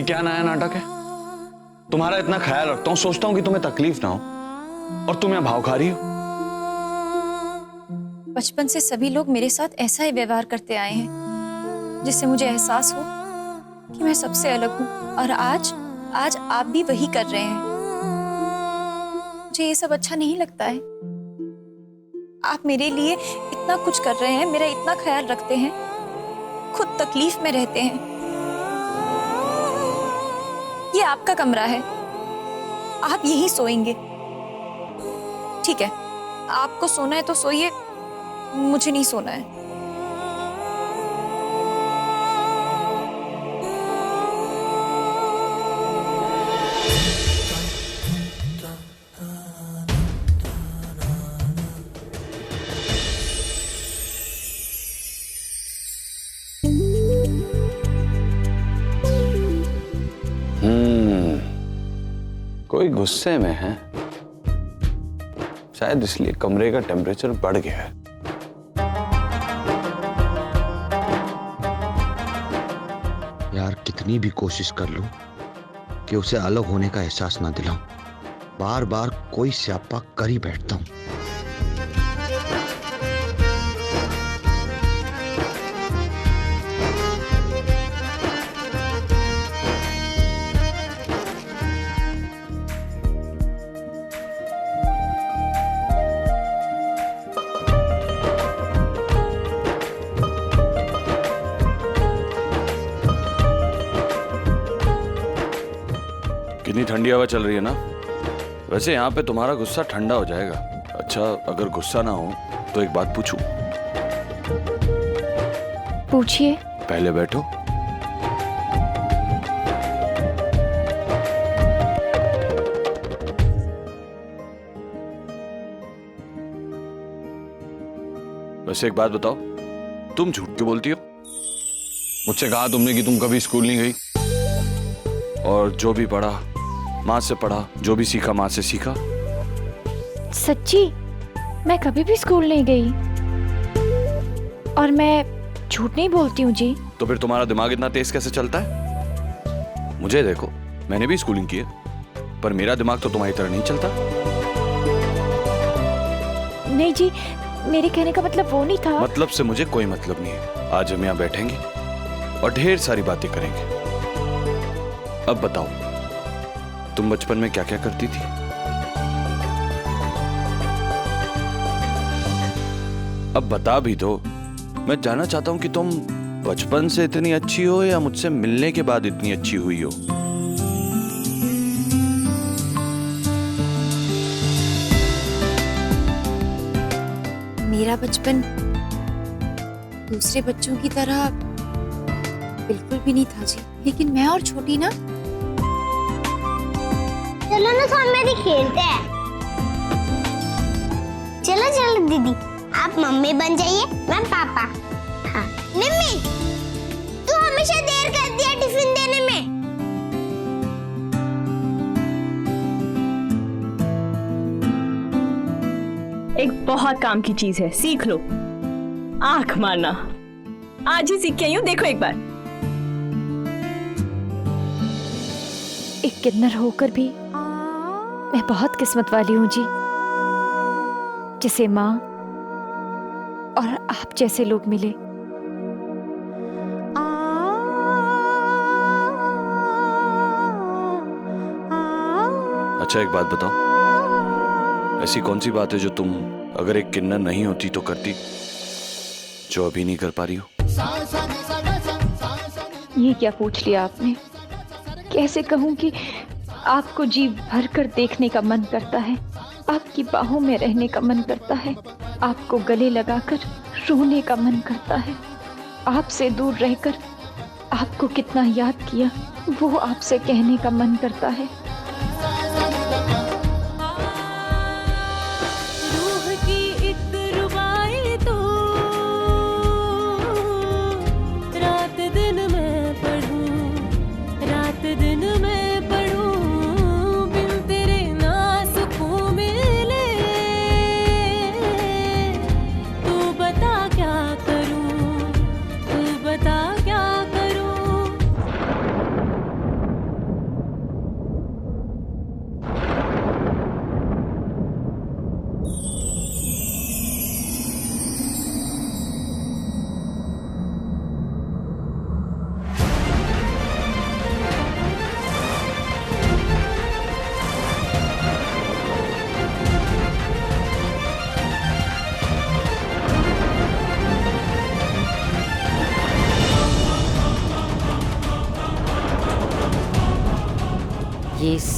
क्या नया नाटक है? तुम्हारा इतना ख्याल रखता हूं, सोचता हूं कि तुम्हें तकलीफ ना हो, और तुम यहाँ भाव खा रही हो। बचपन से सभी लोग मेरे साथ ऐसा ही व्यवहार करते आए हैं जिससे मुझे एहसास हो कि मैं सबसे अलग हूँ, और आज आप भी वही कर रहे हैं। मुझे ये सब अच्छा नहीं लगता है। आप मेरे लिए इतना कुछ कर रहे हैं, मेरा इतना ख्याल रखते हैं, खुद तकलीफ में रहते हैं। ये आपका कमरा है, आप यहीं सोएंगे। ठीक है, आपको सोना है तो सोइए, मुझे नहीं सोना है। कोई गुस्से में है, शायद इसलिए कमरे का टेम्परेचर बढ़ गया है। यार कितनी भी कोशिश कर लूं कि उसे अलग होने का एहसास ना दिलाऊं, बार बार कोई स्यापा कर ही बैठता हूं। कितनी ठंडी हवा चल रही है ना। वैसे यहाँ पे तुम्हारा गुस्सा ठंडा हो जाएगा। अच्छा, अगर गुस्सा ना हो तो एक बात पूछूं? पूछिए। पहले बैठो। वैसे एक बात बताओ, तुम झूठ क्यों बोलती हो? मुझसे कहा तुमने कि तुम कभी स्कूल नहीं गई, और जो भी पढ़ा माँ से पढ़ा, जो भी सीखा माँ से सीखा। सच्ची, मैं कभी भी स्कूल नहीं गई, और मैं झूठ नहीं बोलती हूँ जी। तो फिर तुम्हारा दिमाग इतना तेज कैसे चलता है? मुझे देखो, मैंने भी स्कूलिंग की है, पर मेरा दिमाग तो तुम्हारी तरह नहीं चलता। नहीं जी, मेरे कहने का मतलब वो नहीं था। मतलब से मुझे कोई मतलब नहीं है। आज हम यहाँ बैठेंगे और ढेर सारी बातें करेंगे। अब बताओ, तुम बचपन में क्या क्या करती थी? अब बता भी दो। मैं जानना चाहता हूं कि तुम बचपन से इतनी अच्छी हो या मुझसे मिलने के बाद इतनी अच्छी हुई हो। मेरा बचपन दूसरे बच्चों की तरह बिल्कुल भी नहीं था जी, लेकिन मैं और छोटी ना। चलो ना सामने भी खेलते हैं। चलो चलो दीदी, आप मम्मी बन जाइए, मैं पापा। हाँ मम्मी, तू हमेशा देर करती है टिफिन देने में। एक बहुत काम की चीज है, सीख लो। आंख मारना आज ही सीख के आई हूं, देखो एक बार। एक किन्नर होकर भी मैं बहुत किस्मत वाली हूँ जी, जिसे माँ और आप जैसे लोग मिले। अच्छा, एक बात बताओ, ऐसी कौन सी बात है जो तुम अगर एक किन्नर नहीं होती तो करती, जो अभी नहीं कर पा रही हो? ये क्या पूछ लिया आपने? कैसे कहूँ कि आपको जी भर कर देखने का मन करता है, आपकी बाहों में रहने का मन करता है, आपको गले लगाकर रोने का मन करता है, आपसे दूर रहकर आपको कितना याद किया वो आपसे कहने का मन करता है।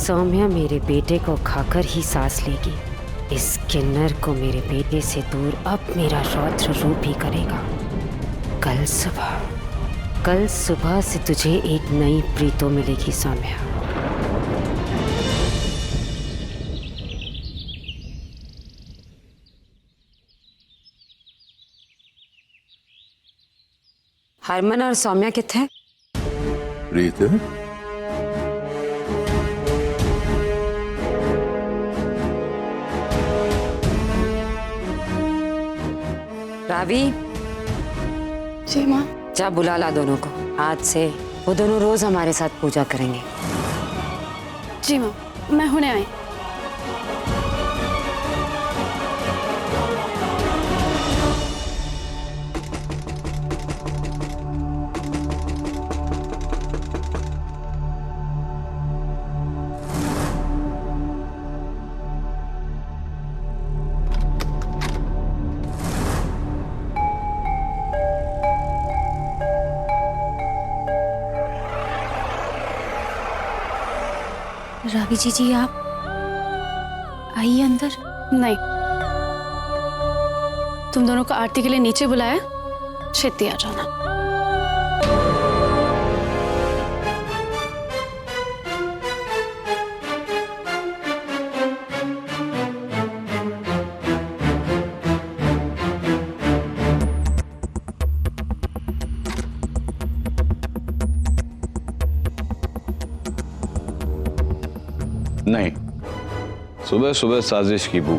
सौम्या मेरे बेटे को खाकर ही सांस लेगी। इस किन्नर को मेरे बेटे से दूर अब मेरा रौद्र रूप ही करेगा। कल सुबह से तुझे एक नई प्रीतो मिलेगी सौम्या। हरमन और सौम्या किथे? प्रीत, रावी, जी माँ। जा बुला ला दोनों को। आज से वो दोनों रोज हमारे साथ पूजा करेंगे। जी माँ, मैं हुने आई। रावी जी आप आइए अंदर। नहीं, तुम दोनों को आरती के लिए नीचे बुलाया, छेती आ जाना। नहीं, सुबह सुबह साजिश की बू।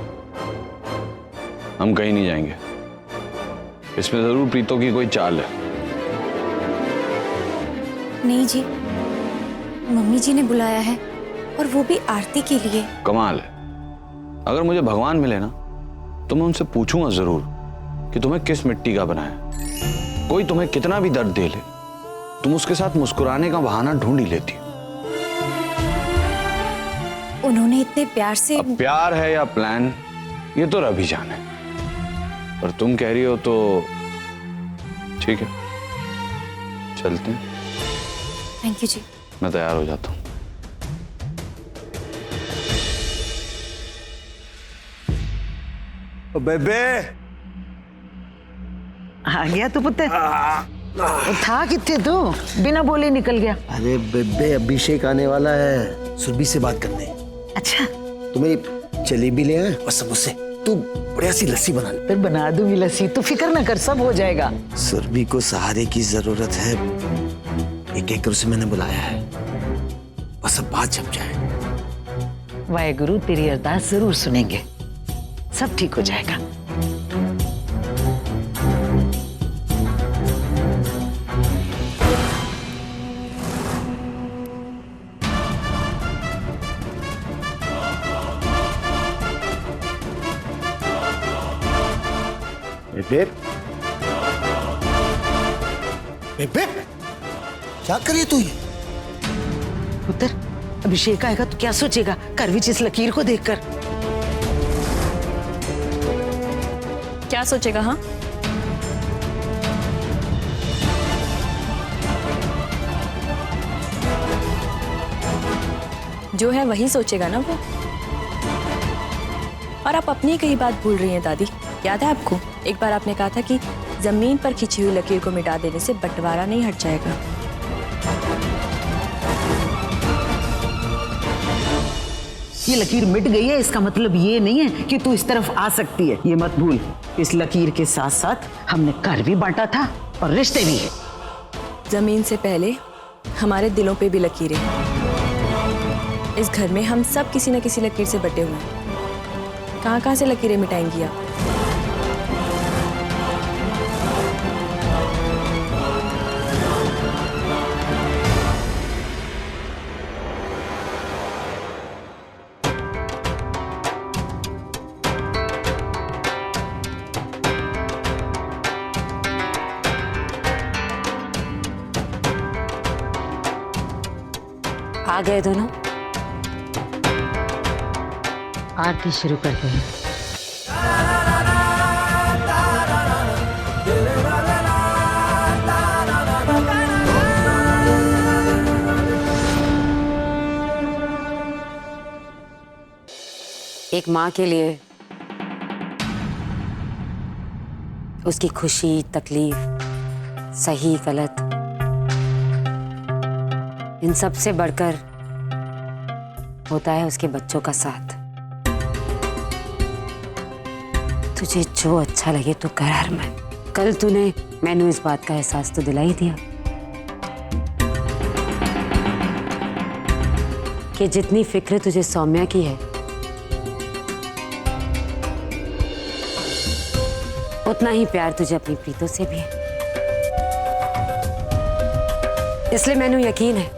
हम कहीं नहीं जाएंगे। इसमें जरूर प्रीतो की कोई चाल है। नहीं जी, मम्मी जी ने बुलाया है और वो भी आरती के लिए। कमाल है। अगर मुझे भगवान मिले ना तो मैं उनसे पूछूंगा जरूर कि तुम्हें किस मिट्टी का बनाया। कोई तुम्हें कितना भी दर्द दे ले, तुम उसके साथ मुस्कुराने का बहाना ढूंढ ही लेती हो। उन्होंने इतने प्यार से। अब प्यार है या प्लान, ये तो रब ही जाने। पर तुम कह रही हो तो ठीक है, चलते हैं। थैंक यू जी। मैं तैयार हो जाता हूँ। बेबे आ गया तू पुत्र? था कितने तू? बिना बोले निकल गया। अरे बेबे, अभिषेक आने वाला है सुरभि से बात करने। अच्छा, तुम्हें जलेबी ले आए और समोसे। तू बढ़िया सी लस्सी बना ले। फिर बना दूंगी लस्सी, तू फिक्र न कर, सब हो जाएगा। सुरभि को सहारे की जरूरत है, ये कहकर उसे मैंने बुलाया है। बस अब बात जम जाए। वाहेगुरु तेरी अरदास जरूर सुनेंगे, सब ठीक हो जाएगा। बेबे, बेबे, क्या करिए तू ये? पुत्र, अभिषेक आएगा तो क्या सोचेगा? करविच इस लकीर को देखकर क्या सोचेगा? हाँ, जो है वही सोचेगा ना वो। और आप अपनी कही बात भूल रही हैं दादी। याद है आपको, एक बार आपने कहा था कि जमीन पर खिंची हुई लकीर को मिटा देने से बंटवारा नहीं हट जाएगा। ये लकीर मिट गई है, इसका मतलब ये नहीं है कि तू इस तरफ आ सकती है। ये मत भूल, इस लकीर के साथ साथ हमने घर भी बांटा था और रिश्ते भी। जमीन से पहले हमारे दिलों पे भी लकीरें। इस घर में हम सब किसी न किसी लकीर से बटे हुए हैं। कहाँ से लकीरें मिटाएंगी आप? आ गए दोनों, आरती शुरू करते हैं। एक माँ के लिए उसकी खुशी, तकलीफ, सही गलत, इन सब से बढ़कर होता है उसके बच्चों का साथ। तुझे जो अच्छा लगे तो कर हरमन। कल तूने मैंने इस बात का एहसास तो दिला ही दिया कि जितनी फिक्र तुझे सौम्या की है उतना ही प्यार तुझे अपनी प्रीतों से भी है। इसलिए मैंने यकीन है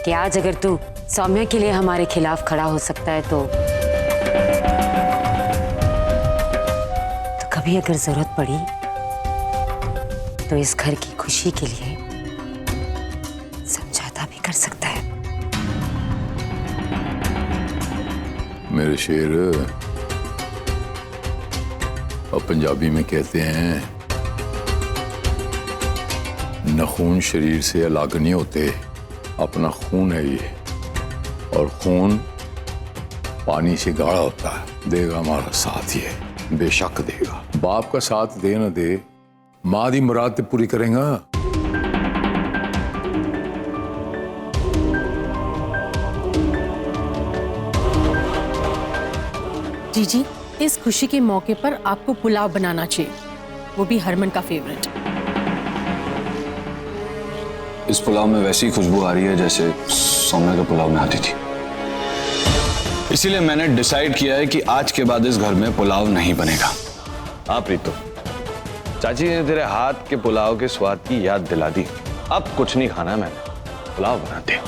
कि आज अगर तू सौम्या के लिए हमारे खिलाफ खड़ा हो सकता है तो कभी अगर जरूरत पड़ी तो इस घर की खुशी के लिए समझौता भी कर सकता है। मेरे शेर, और पंजाबी में कहते हैं नखून शरीर से अलग नहीं होते, अपना खून है ये, और खून पानी से गाढ़ा होता है। देगा हमारा साथ, ये बेशक देगा। बाप का साथ दे ना दे, माँ दी मुराद ते पूरी करेगा। जीजी, इस खुशी के मौके पर आपको पुलाव बनाना चाहिए, वो भी हरमन का फेवरेट। इस पुलाव में वैसी खुशबू आ रही है जैसे सौम्या के पुलाव में आती थी। इसीलिए मैंने डिसाइड किया है कि आज के बाद इस घर में पुलाव नहीं बनेगा। हाँ प्रीतो, चाची ने तेरे हाथ के पुलाव के स्वाद की याद दिला दी। अब कुछ नहीं खाना है मैंने, पुलाव बनाते हैं।